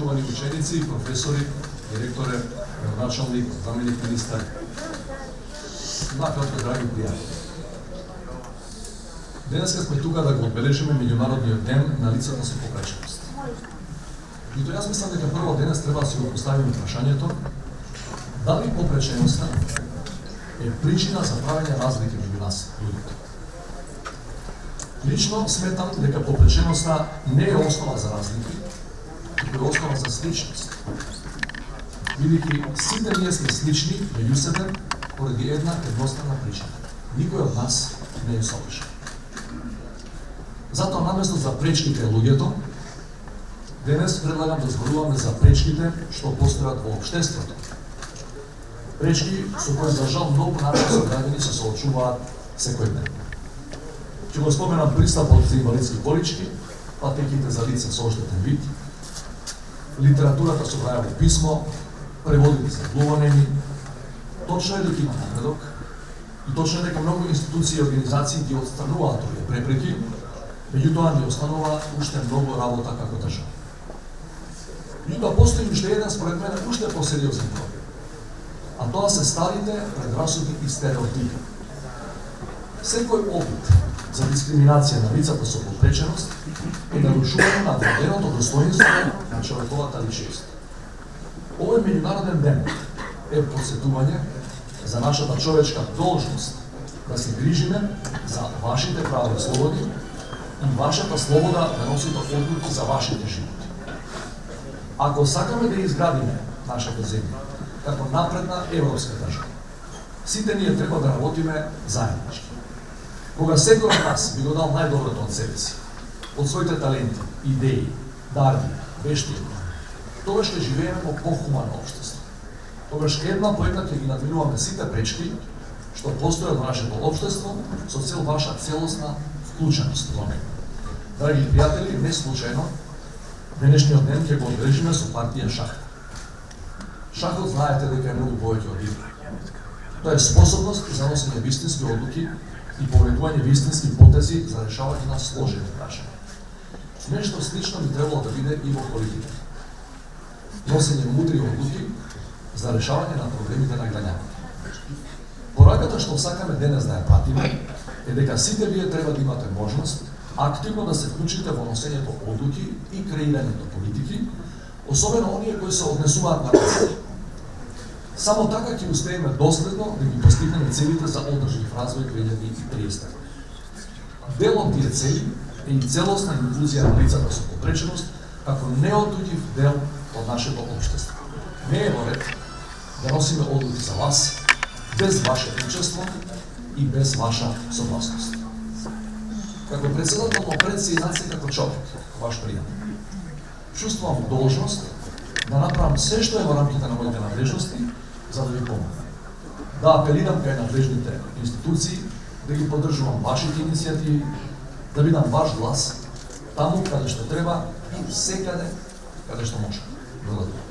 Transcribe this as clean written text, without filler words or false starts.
почитувани ученици, професори, директоре, началник, заменик министар, накратко, драги пријатели. Денеска сме тука да го одбележиме меѓународниот ден на лицата со попреченост. И тоа јас мислам дека прво денес треба да си го поставиме прашањето дали попреченоста е причина за правење разлики меѓу нас, луѓето. Лично сметам дека попреченоста не е основа за разлики, туку е основа за сличност. Бидејќи сите ние сме слични меѓу себе поради една едноставна причина. Никој од нас не е совршен. Затоа наместо за пречките луѓето, денес предлагам да зборуваме за пречките што постојат во општеството. Пречки со кои за жал многу наши сограѓани се соочуваат секојдневно. Ќе го споменам пристапот за инвалидски колички, патеките за лица со оштетен вид, литературата со брајаво писмо, преводите за глувонеми. Точно е дека има напредок и точно е дека многу институции и организации ги отстрануваат овие препреки, меѓутоа ни останува уште многу работа како држава. Меѓутоа постои уште еден, според мене, уште посериозен проблем. А тоа се старите предрасуди и стереотипи. Секој опит за дискриминација на лицата со попреченост е нарушување на вроденото достоинство на човековата личност. Овој меѓународен ден е потсетување за нашата човечка должност да се грижиме за вашите права и слободи и вашата слобода да носите одлуки за вашите животи. Ако сакаме да изградиме нашата земја како напредна европска држава, сите ние треба да работиме заеднички. Кога секој од нас би го дал најдоброто од себе си, од своите таленти, идеи, дарби, вештини, тогаш ќе живееме во похумано општество. Тогаш една по една ќе ги надминуваме сите пречки што постојат во нашето општество со цел ваша целосна вклученост во него. Драги пријатели, не случајно денешниот ден ќе го одбележиме со партија шахта. Шахот знаете дека е многу повеќе од игра. Тоа е способност за носење вистински одлуки и поведување вистински потези за решавање на сложени прашања. Нешто слично би требало да биде и во политиката. Носење мудри одлуки за решавање на проблемите на граѓаните. Пораката што сакаме денес да ја пратиме е дека сите вие треба да имате можност активно да се вклучите во носењето одлуки и креирањето политики, особено оние кои се однесуваат на нас. Само така ќе успееме доследно да ги постигнеме целите за одржлив развој 2030. Дел од тие цели е и целосна инклузија на лицата со попреченост како неотуѓив дел од нашето општество. Не е во ред да носиме одлуки за вас без ваше учество и без ваша согласност. Како председател на председници како човек, ваш пријател, чувствувам должност да направам се што е во рамките на моите надлежности за да ви помогнам. Да апелирам кај надлежните институции, да ги поддржувам вашите иницијативи, да бидам ваш глас таму каде што треба и секаде каде што може. Благодарам.